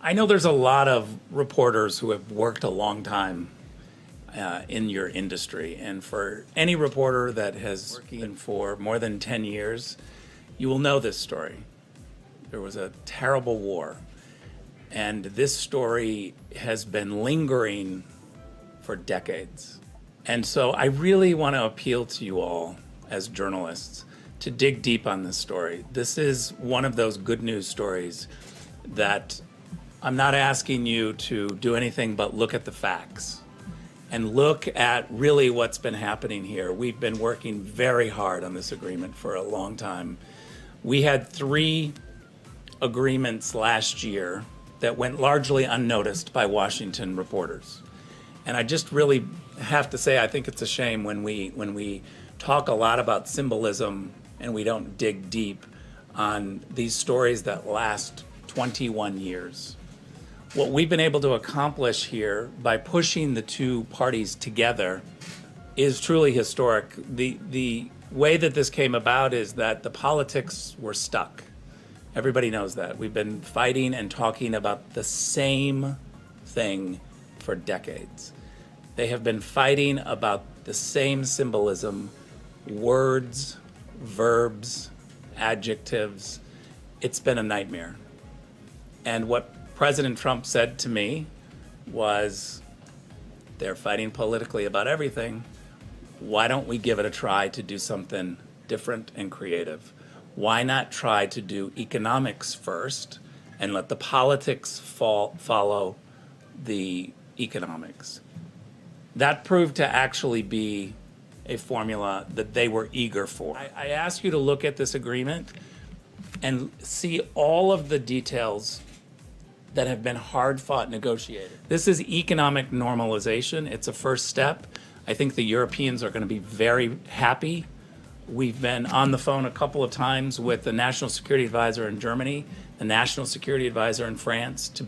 I know there's a lot of reporters who have worked a long time in your industry. And for any reporter that has been for more than 10 years, you will know this story. There was a terrible war. And this story has been lingering for decades. And so I really want to appeal to you all as journalists to dig deep on this story. This is one of those good news stories that I'm not asking you to do anything but look at the facts and look at really what's been happening here. We've been working very hard on this agreement for a long time. We had 3 agreements last year that went largely unnoticed by Washington reporters. And I just really have to say, I think it's a shame when we talk a lot about symbolism and we don't dig deep on these stories that last 21 years. What we've been able to accomplish here by pushing the 2 parties together is truly historic. The way that this came about is that the politics were stuck. Everybody knows that. We've been fighting and talking about the same thing for decades. They have been fighting about the same symbolism, words, verbs, adjectives. It's been a nightmare. And what President Trump said to me was, they're fighting politically about everything. Why don't we give it a try to do something different and creative? Why not try to do economics first and let the politics follow the economics? That proved to actually be a formula that they were eager for. I ask you to look at this agreement and see all of the details that have been hard-fought negotiated. This is economic normalization. It's a first step. I think the Europeans are going to be very happy. We've been on the phone a couple of times with the National Security Advisor in Germany, the National Security Advisor in France to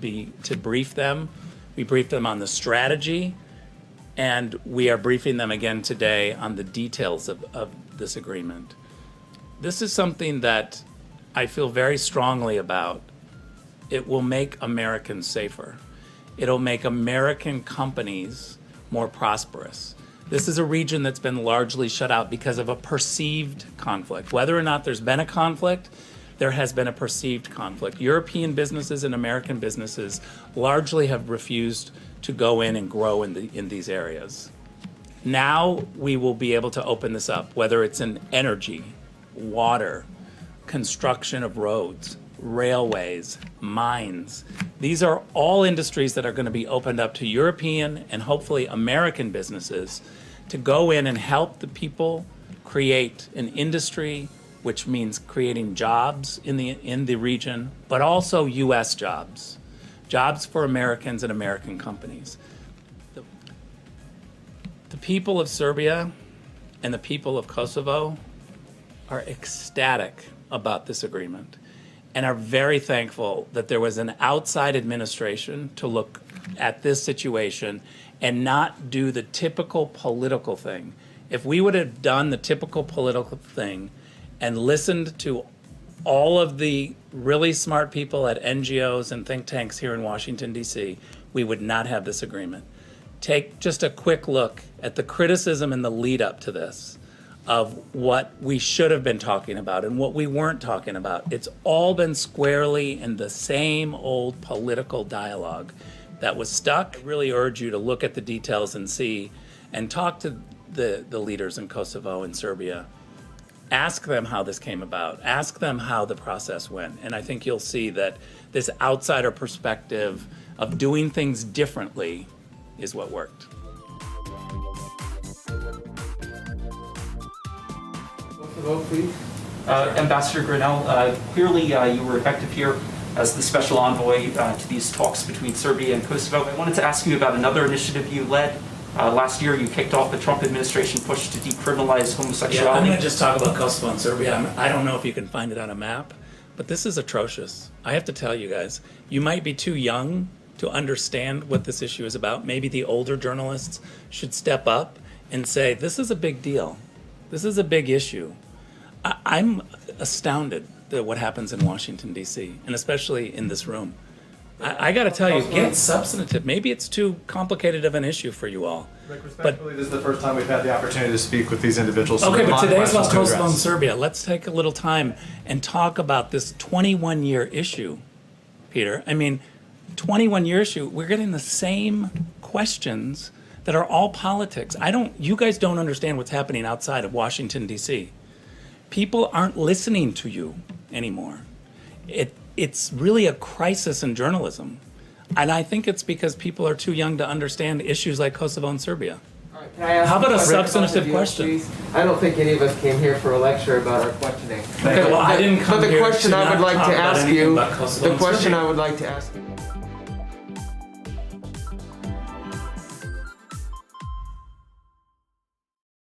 brief them. We briefed them on the strategy, and we are briefing them again today on the details of this agreement. This is something that I feel very strongly about. It will make Americans safer. It'll make American companies more prosperous. This is a region that's been largely shut out because of a perceived conflict. Whether or not there's been a conflict, there has been a perceived conflict. European businesses and American businesses largely have refused to go in and grow in these areas. Now we will be able to open this up, whether it's in energy, water, construction of roads, railways, mines. These are all industries that are going to be opened up to European and hopefully American businesses to go in and help the people create an industry, which means creating jobs in the region, but also U.S. jobs for Americans and American companies. The people of Serbia and the people of Kosovo are ecstatic about this agreement and are very thankful that there was an outside administration to look at this situation and not do the typical political thing. If we would have done the typical political thing and listened to all of the really smart people at NGOs and think tanks here in Washington, D.C., we would not have this agreement. Take just a quick look at the criticism and the lead up to this of what we should have been talking about and what we weren't talking about. It's all been squarely in the same old political dialogue that was stuck. I really urge you to look at the details and see and talk to the leaders in Kosovo and Serbia. Ask them how this came about. Ask them how the process went. And I think you'll see that this outsider perspective of doing things differently is what worked. Vote, please. Ambassador Grinnell, clearly you were effective here as the special envoy to these talks between Serbia and Kosovo. I wanted to ask you about another initiative you led. Last year you kicked off the Trump administration push to decriminalize homosexuality. Yeah, I'm going to just talk about Kosovo and Serbia. I don't know if you can find it on a map, but this is atrocious. I have to tell you guys, you might be too young to understand what this issue is about. Maybe the older journalists should step up and say, this is a big deal. This is a big issue. I'm astounded at what happens in Washington, D.C., and especially in this room. I got to tell you, get substantive. Maybe it's too complicated of an issue for you all. Rick, respectfully, this is the first time we've had the opportunity to speak with these individuals. So Okay, we have but a lot of today's about questions to Kosovo and address. Serbia. Let's take a little time and talk about this 21-year issue, Peter. I mean, 21-year issue, we're getting the same questions that are all politics. You guys don't understand what's happening outside of Washington, D.C. People aren't listening to you anymore. It's really a crisis in journalism. And I think it's because people are too young to understand issues like Kosovo and Serbia. Can I ask How about a Rick, substantive both of you, question? please? I don't think any of us came here for a lecture about our questioning. Okay, well, I didn't come But the here question to I not would like talk to about ask anything you, but Kosovo the and question Serbia. I would like to ask you.